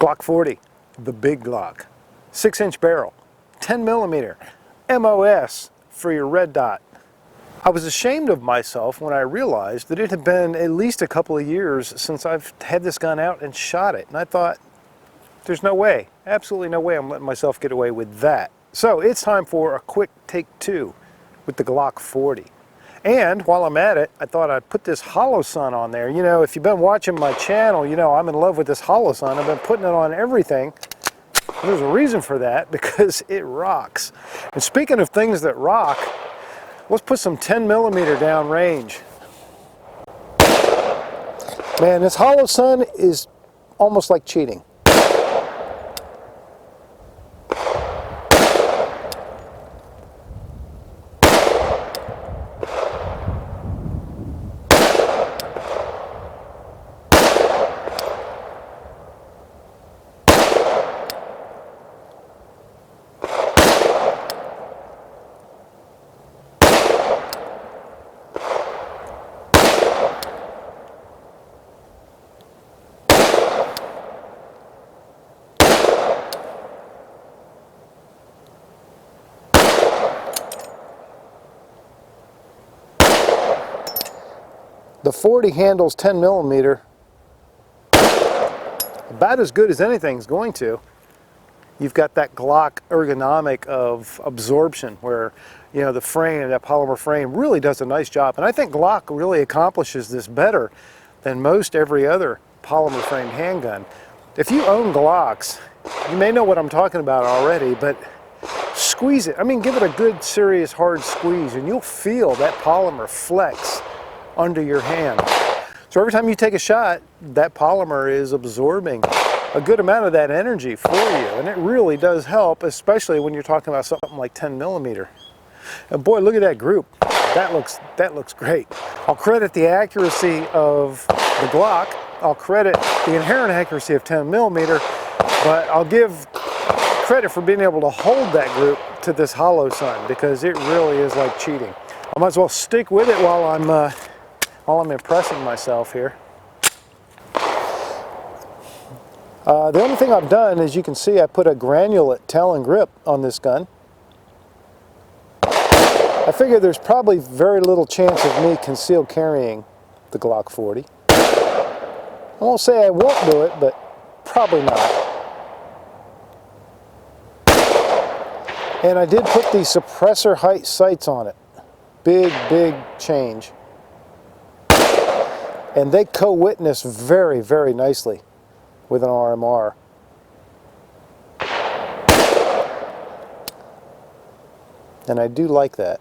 Glock 40, the big Glock, 6-inch barrel, 10mm, MOS for your red dot. I was ashamed of myself when I realized that it had been at least a couple of years since I've had this gun out and shot it. And I thought, there's no way, absolutely no way I'm letting myself get away with that. So it's time for a quick take two with the Glock 40. And while I'm at it, I thought I'd put this Holosun on there. You know, if you've been watching my channel, you know I'm in love with this Holosun. I've been putting it on everything. There's a reason for that, because it rocks. And speaking of things that rock, let's put some 10mm down range. Man, this Holosun is almost like cheating. The 40 handles 10mm about as good as anything's going to. You've got that Glock ergonomic of absorption where, you know, the frame, that polymer frame really does a nice job. And I think Glock really accomplishes this better than most every other polymer framed handgun. If you own Glocks, you may know what I'm talking about already, but squeeze it. I mean, give it a good, serious, hard squeeze and you'll feel that polymer flex under your hand. So every time you take a shot, that polymer is absorbing a good amount of that energy for you, and it really does help, especially when you're talking about something like 10mm. And boy, look at that group. That looks great. I'll credit the accuracy of the Glock. I'll credit the inherent accuracy of 10mm, but I'll give credit for being able to hold that group to this Holosun, because it really is like cheating. I might as well stick with it while I'm impressing myself here. The only thing I've done, as you can see, I put a granulate Talon grip on this gun. I figure there's probably very little chance of me concealed carrying the Glock 40. I won't say I won't do it, but probably not. And I did put the suppressor height sights on it. Big change. And they co-witness very, very nicely with an RMR. And I do like that.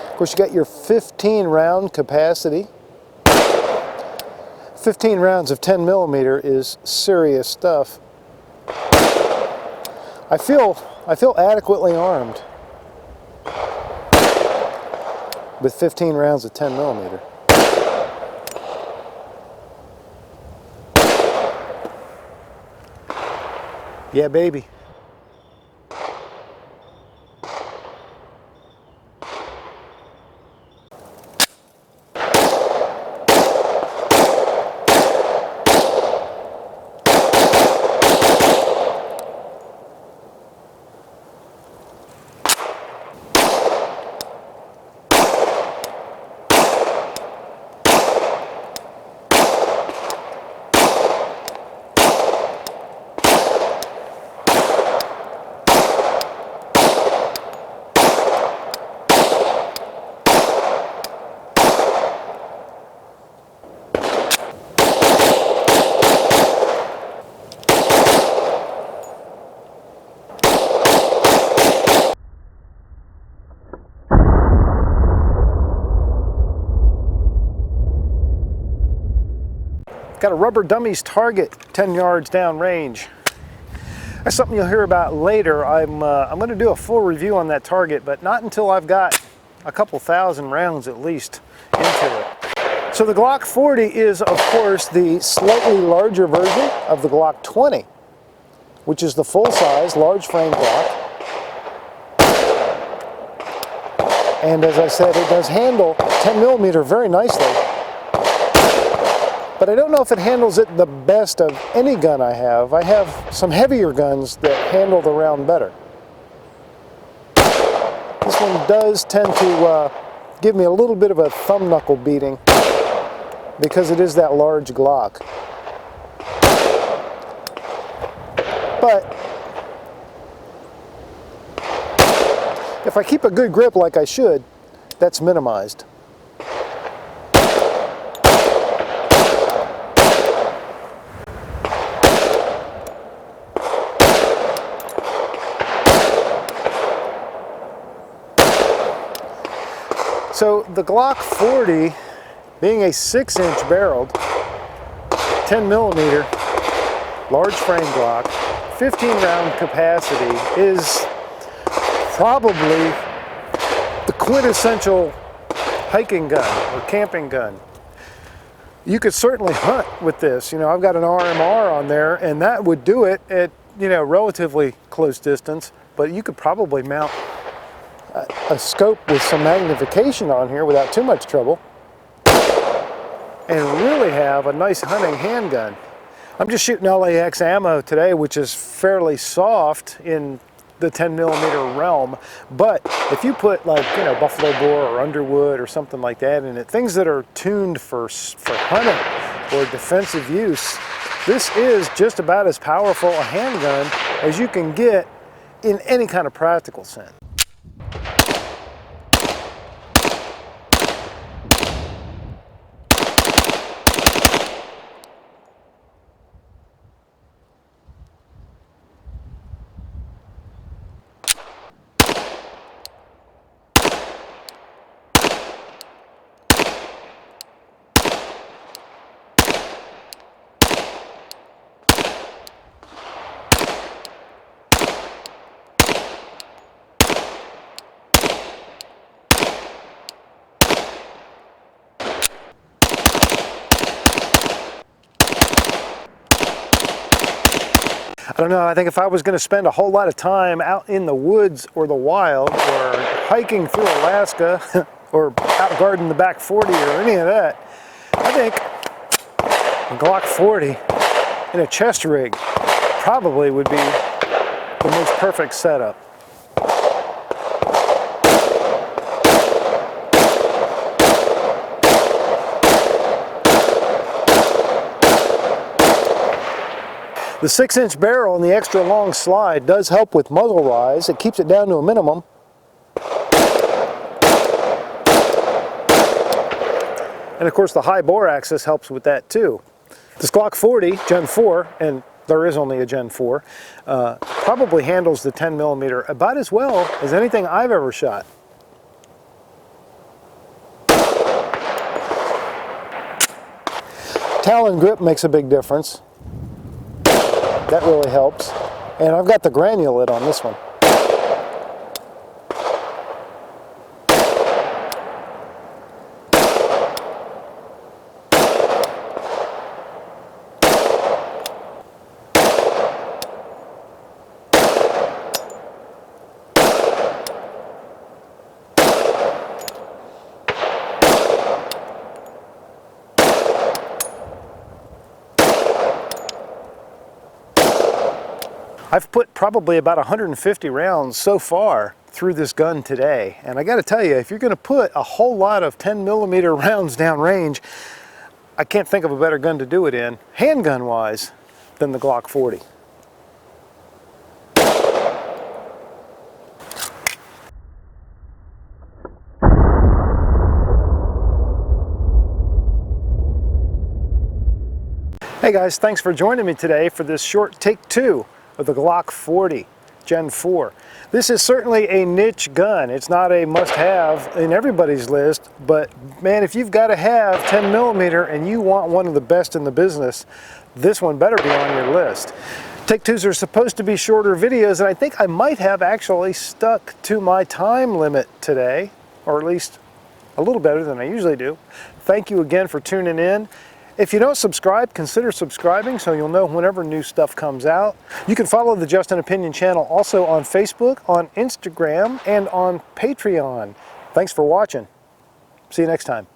Of course, you got your 15 round capacity. 15 rounds of 10mm is serious stuff. I feel adequately armed with 15 rounds of 10mm. Yeah, baby. Got a rubber dummies target 10 yards down range. That's something you'll hear about later. I'm going to do a full review on that target, but not until I've got a couple thousand rounds at least into it. So the Glock 40 is, of course, the slightly larger version of the Glock 20, which is the full-size, large frame Glock. And as I said, it does handle 10mm very nicely. But I don't know if it handles it the best of any gun I have. I have some heavier guns that handle the round better. This one does tend to give me a little bit of a thumb knuckle beating because it is that large Glock. But if I keep a good grip like I should, that's minimized. So the Glock 40, being a 6-inch barreled, 10mm, large frame Glock, 15-round capacity, is probably the quintessential hiking gun or camping gun. You could certainly hunt with this. You know, I've got an RMR on there, and that would do it at, you know, relatively close distance, but you could probably mount a scope with some magnification on here without too much trouble and really have a nice hunting handgun. I'm just shooting LAX ammo today, which is fairly soft in the 10mm realm, but if you put, like, you know, buffalo boar or underwood or something like that in it, things that are tuned for hunting or defensive use, this is just about as powerful a handgun as you can get in any kind of practical sense. I don't know, I think if I was going to spend a whole lot of time out in the woods or the wild or hiking through Alaska or out guarding the back 40 or any of that, I think a Glock 40 in a chest rig probably would be the most perfect setup. The 6-inch barrel and the extra long slide does help with muzzle rise. It keeps it down to a minimum. And of course the high bore axis helps with that too. This Glock 40 Gen 4, and there is only a Gen 4, probably handles the 10mm about as well as anything I've ever shot. Talon grip makes a big difference. That really helps. And I've got the granulate on this one. I've put probably about 150 rounds so far through this gun today, and I got to tell you, if you're going to put a whole lot of 10mm rounds down range, I can't think of a better gun to do it in, handgun wise, than the Glock 40. Hey guys, thanks for joining me today for this short take two of the Glock 40 Gen 4. This is certainly a niche gun. It's not a must-have in everybody's list, but man, if you've got to have 10mm and you want one of the best in the business, this one better be on your list. Take-2s are supposed to be shorter videos, and I think I might have actually stuck to my time limit today, or at least a little better than I usually do. Thank you again for tuning in. If you don't subscribe, consider subscribing so you'll know whenever new stuff comes out. You can follow the Just an Opinion channel also on Facebook, on Instagram, and on Patreon. Thanks for watching. See you next time.